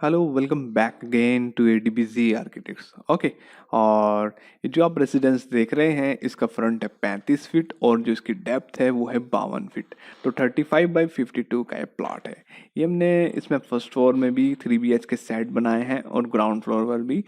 Hello welcome back again to ADBG architects. Okay. और ये जो आप रेसिडेंस देख रहे हैं इसका फ्रंट है 35 फीट और जो इसकी डेप्थ है वो है 52 फीट। तो 35 बाई 52 का ये प्लॉट है। ये हमने इसमें फर्स्ट फ्लोर में भी 3 BH के सेट बनाए हैं और ग्राउंड फ्लोर पर भी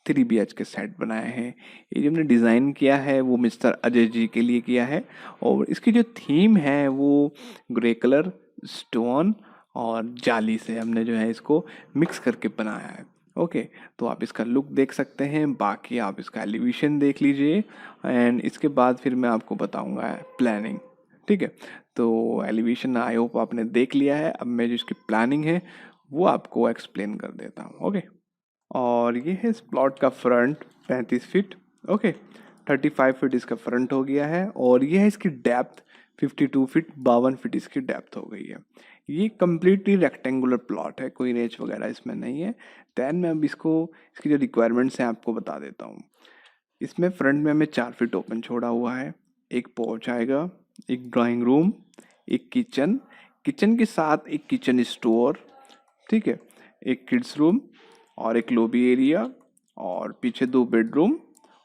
3 BH के सेट बनाए हैं। ये जो हमने डिज़ाइन किया है वो मिस्टर अजय जी के लिए किया है। और इसकी जो थीम है वो ग्रे कलर, स्टोन और जाली से हमने जो है इसको मिक्स करके बनाया है। ओके। तो आप इसका लुक देख सकते हैं, बाकी आप इसका एलिवेशन देख लीजिए एंड इसके बाद फिर मैं आपको बताऊंगा प्लानिंग। ठीक है। तो एलिवेशन आई होप आपने देख लिया है। अब मैं जो इसकी प्लानिंग है वो आपको एक्सप्लेन कर देता हूँ। ओके। और ये है इस प्लॉट का फ्रंट 35 फीट। ओके। 35 फीट इसका फ्रंट हो गया है और ये है इसकी डेप्थ 52 फीट, 52 फीट इसकी डेप्थ हो गई है। ये कम्प्लीटली रेक्टेंगुलर प्लॉट है, कोई रेंज वगैरह इसमें नहीं है। देन मैं अब इसको इसकी जो रिक्वायरमेंट्स हैं आपको बता देता हूँ। इसमें फ्रंट में हमें 4 फीट ओपन छोड़ा हुआ है। एक पोर्च आएगा, एक ड्राइंग रूम, एक किचन, किचन के साथ एक किचन स्टोर, ठीक है, एक किड्स रूम और एक लॉबी एरिया और पीछे 2 बेडरूम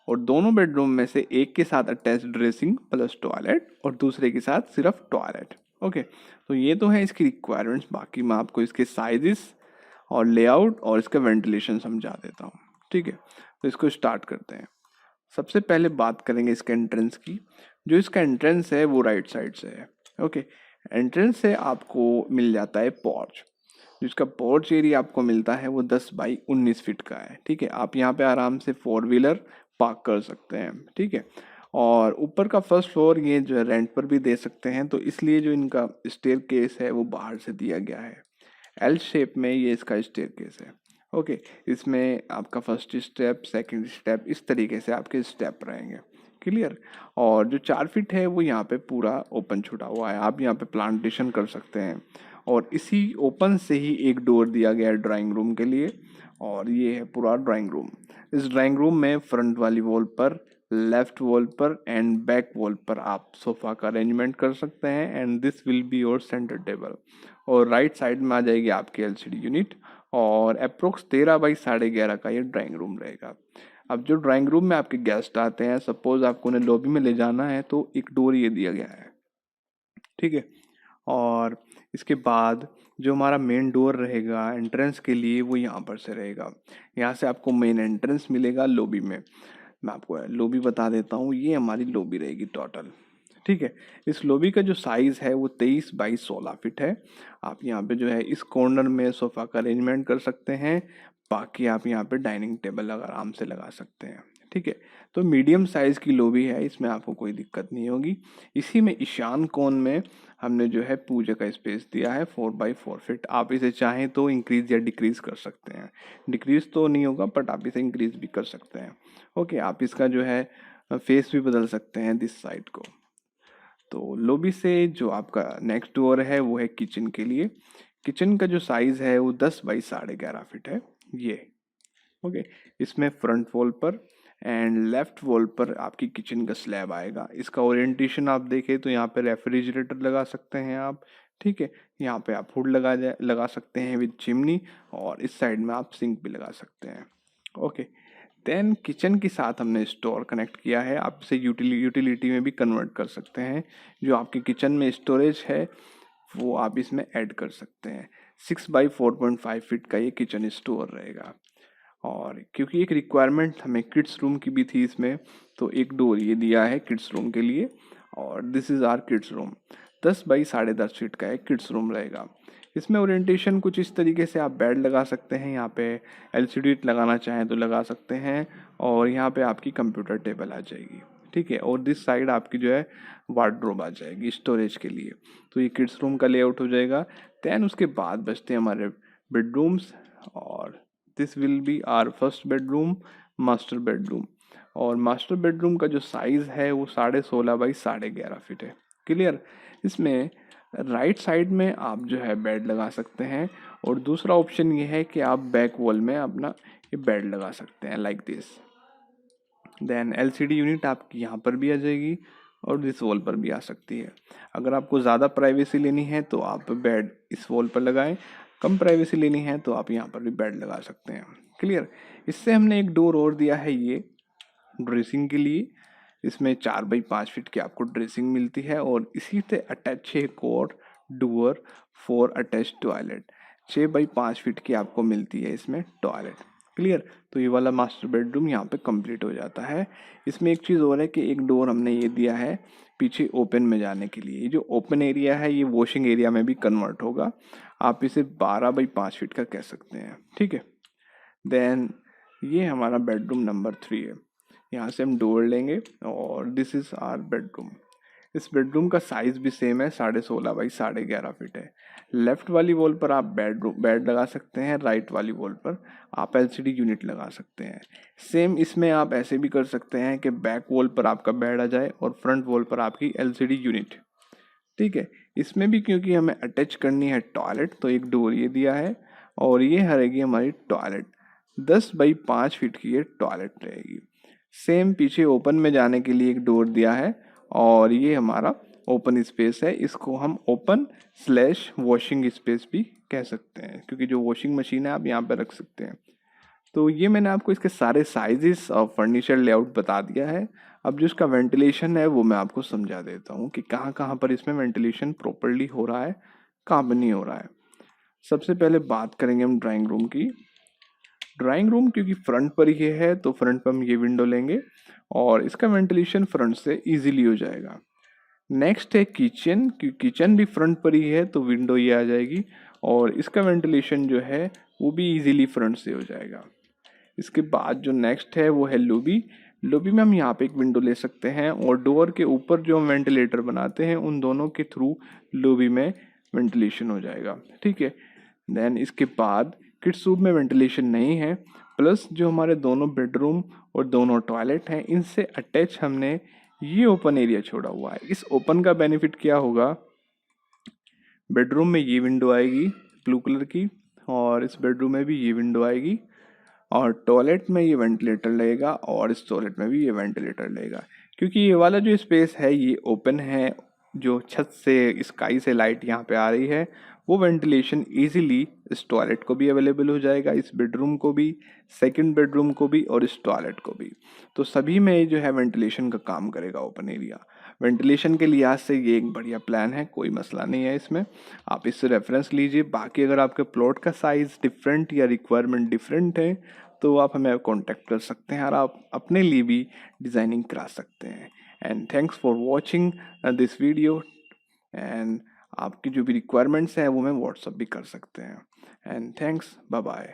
और दोनों बेडरूम में से एक के साथ अटैच ड्रेसिंग प्लस टॉयलेट और दूसरे के साथ सिर्फ टॉयलेट। ओके। तो ये तो है इसकी रिक्वायरमेंट्स। बाकी मैं आपको इसके साइजेस और लेआउट और इसका वेंटिलेशन समझा देता हूँ। ठीक है। तो इसको स्टार्ट करते हैं। सबसे पहले बात करेंगे इसके एंट्रेंस की। जो इसका एंट्रेंस है वो राइट साइड से है। ओके। एंट्रेंस से आपको मिल जाता है पोर्च। जिसका पोर्च एरिया आपको मिलता है वो 10 बाई 19 फीट का है। ठीक है। आप यहाँ पे आराम से 4 व्हीलर पार्क कर सकते हैं। ठीक है। और ऊपर का फर्स्ट फ्लोर ये जो है रेंट पर भी दे सकते हैं, तो इसलिए जो इनका स्टेयर केस है वो बाहर से दिया गया है। एल शेप में ये इसका स्टेयर केस है। ओके। इसमें आपका फर्स्ट स्टेप, सेकंड स्टेप, इस तरीके से आपके स्टेप रहेंगे। क्लियर। और जो 4 फीट है वो यहाँ पे पूरा ओपन छुटा हुआ है, आप यहाँ पे प्लांटेशन कर सकते हैं। और इसी ओपन से ही एक डोर दिया गया है ड्राइंग रूम के लिए। और ये है पूरा ड्राइंग रूम। इस ड्राइंग रूम में फ्रंट वाली वॉल पर, लेफ्ट वॉल पर एंड बैक वॉल पर आप सोफा का अरेंजमेंट कर सकते हैं and this will be your centre table. और राइट साइड में आ जाएगी आपकी एलसीडी यूनिट और अप्रोक्स 13 बाई 11.5 का ये ड्राइंग रूम रहेगा। अब जो ड्राइंग रूम में आपके गेस्ट आते हैं, सपोज आपको उन्हें लॉबी में ले जाना है, तो एक डोर ये दिया गया है। ठीक है। और इसके बाद जो हमारा मेन डोर रहेगा एंट्रेंस के लिए वो यहाँ पर से रहेगा। यहाँ से आपको मेन एंट्रेंस मिलेगा लॉबी में। मैं आपको लॉबी बता देता हूँ, ये हमारी लॉबी रहेगी टोटल। ठीक है। इस लॉबी का जो साइज़ है वो 23 बाई 16 फीट है। आप यहाँ पे जो है इस कॉर्नर में सोफ़ा का अरेंजमेंट कर सकते हैं। बाकी आप यहाँ पे डाइनिंग टेबल आराम से लगा सकते हैं। ठीक है। तो मीडियम साइज़ की लॉबी है, इसमें आपको कोई दिक्कत नहीं होगी। इसी में ईशान कोण में हमने जो है पूजा का स्पेस दिया है 4 बाई 4 फीट। आप इसे चाहें तो इंक्रीज या डिक्रीज कर सकते हैं। डिक्रीज तो नहीं होगा बट आप इसे इंक्रीज भी कर सकते हैं। ओके। आप इसका जो है फेस भी बदल सकते हैं दिस साइड को। तो लॉबी से जो आपका नेक्स्ट डोर है वो है किचन के लिए। किचन का जो साइज़ है वो 10 बाई 11.5 फीट है ये। ओके। इसमें फ्रंट वॉल पर एंड लेफ्ट वॉल पर आपकी किचन का स्लैब आएगा। इसका ओरिएंटेशन आप देखें तो यहाँ पे रेफ्रिजरेटर लगा सकते हैं आप। ठीक है। यहाँ पे आप हुड लगा सकते हैं विद चिमनी और इस साइड में आप सिंक भी लगा सकते हैं। ओके। देन किचन के साथ हमने स्टोर कनेक्ट किया है, आप इसे यूटिलिटी में भी कन्वर्ट कर सकते हैं। जो आपके किचन में स्टोरेज है वो आप इसमें ऐड कर सकते हैं। 6 बाई 4.5 फीट का ये किचन स्टोर रहेगा। और क्योंकि एक रिक्वायरमेंट हमें किड्स रूम की भी थी इसमें, तो एक डोर ये दिया है किड्स रूम के लिए। और this is our kids room. 10 by 10.5 feet का एक किड्स रूम रहेगा। इसमें ओरिएंटेशन कुछ इस तरीके से, आप बेड लगा सकते हैं यहाँ पे, एलसीडी लगाना चाहें तो लगा सकते हैं और यहाँ पे आपकी कंप्यूटर टेबल आ जाएगी। ठीक है। और दिस साइड आपकी जो है वार्डरोब आ जाएगी स्टोरेज के लिए। तो ये किड्स रूम का लेआउट हो जाएगा। दैन उसके बाद बचते हैं हमारे बेडरूम्स। और this will be our first bedroom, master bedroom. और मास्टर बेडरूम का जो साइज़ है वो 16.5 बाई 11.5 फीट है। क्लियर। इसमें राइट साइड में आप जो है बेड लगा सकते हैं और दूसरा ऑप्शन ये है कि आप बैक वॉल में अपना ये बेड लगा सकते हैं like this. Then LCD unit आपकी यहाँ पर भी आ जाएगी और इस वॉल पर भी आ सकती है। अगर आपको ज़्यादा प्राइवेसी लेनी है तो आप बेड इस वॉल पर लगाएं, कम प्राइवेसी लेनी है तो आप यहाँ पर भी बेड लगा सकते हैं। क्लियर। इससे हमने एक डोर और दिया है ये ड्रेसिंग के लिए। इसमें 4x5 फीट की आपको ड्रेसिंग मिलती है और इसी से अटैच है एक और door for attach toilet. 6x5 feet की आपको मिलती है इसमें टॉयलेट। क्लियर। तो ये वाला मास्टर बेडरूम यहाँ पे कंप्लीट हो जाता है। इसमें एक चीज़ और है कि एक डोर हमने ये दिया है पीछे ओपन में जाने के लिए। ये जो ओपन एरिया है ये वॉशिंग एरिया में भी कन्वर्ट होगा। आप इसे 12x5 फीट का कह सकते हैं। ठीक है। देन ये हमारा बेडरूम नंबर 3 है। यहाँ से हम डोर लेंगे और दिस इज़ आवर बेडरूम। इस बेडरूम का साइज़ भी सेम है, 16.5x11.5 फीट है। लेफ्ट वाली वॉल पर आप बेड लगा सकते हैं, राइट वाली वॉल पर आप एलसीडी यूनिट लगा सकते हैं। सेम इसमें आप ऐसे भी कर सकते हैं कि बैक वॉल पर आपका बेड आ जाए और फ्रंट वॉल पर आपकी एलसीडी यूनिट। ठीक है। इसमें भी क्योंकि हमें अटैच करनी है टॉयलेट तो एक डोर ये दिया है और ये रहेगी हमारी टॉयलेट। 10x5 फीट की ये टॉयलेट रहेगी। सेम पीछे ओपन में जाने के लिए एक डोर दिया है और ये हमारा ओपन स्पेस है। इसको हम ओपन स्लैश वॉशिंग स्पेस भी कह सकते हैं क्योंकि जो वॉशिंग मशीन है आप यहाँ पे रख सकते हैं। तो ये मैंने आपको इसके सारे साइजेस और फर्नीचर लेआउट बता दिया है। अब जो इसका वेंटिलेशन है वो मैं आपको समझा देता हूँ कि कहाँ कहाँ पर इसमें वेंटिलेशन प्रॉपरली हो रहा है, कहाँ पर नहीं हो रहा है। सबसे पहले बात करेंगे हम ड्राइंग रूम की। ड्राइंग रूम क्योंकि फ्रंट पर ये है तो फ्रंट पर हम ये विंडो लेंगे और इसका वेंटिलेशन फ्रंट से इजीली हो जाएगा। नेक्स्ट है किचन, क्योंकि किचन भी फ्रंट पर ही है तो विंडो ये आ जाएगी और इसका वेंटिलेशन जो है वो भी इजीली फ्रंट से हो जाएगा। इसके बाद जो नेक्स्ट है वो है लॉबी। लॉबी में हम यहाँ पे एक विंडो ले सकते हैं और डोर के ऊपर जो हम वेंटिलेटर बनाते हैं उन दोनों के थ्रू लॉबी में वेंटिलेशन हो जाएगा। ठीक है। देन इसके बाद किड्स रूम में वेंटिलेशन नहीं है, प्लस जो हमारे दोनों बेडरूम और दोनों टॉयलेट हैं इनसे अटैच हमने ये ओपन एरिया छोड़ा हुआ है। इस ओपन का बेनिफिट क्या होगा, बेडरूम में ये विंडो आएगी ब्लू कलर की और इस बेडरूम में भी ये विंडो आएगी और टॉयलेट में ये वेंटिलेटर लगेगा और इस टॉयलेट में भी ये वेंटिलेटर लगेगा। क्योंकि ये वाला जो स्पेस है ये ओपन है, जो छत से स्काई से लाइट यहाँ पे आ रही है वो वेंटिलेशन इजीली इस टॉयलेट को भी अवेलेबल हो जाएगा, इस बेडरूम को भी, सेकंड बेडरूम को भी और इस टॉयलेट को भी। तो सभी में जो है वेंटिलेशन का काम करेगा ओपन एरिया। वेंटिलेशन के लिहाज से ये एक बढ़िया प्लान है, कोई मसला नहीं है इसमें। आप इससे रेफरेंस लीजिए। बाकी अगर आपके प्लॉट का साइज़ डिफरेंट या रिक्वायरमेंट डिफरेंट है तो आप हमें कांटेक्ट कर सकते हैं और आप अपने लिए भी डिज़ाइनिंग करा सकते हैं। And thanks for watching this video. And आपकी जो भी रिक्वायरमेंट्स हैं वो मैं व्हाट्सअप भी कर सकते हैं। And thanks, bye bye.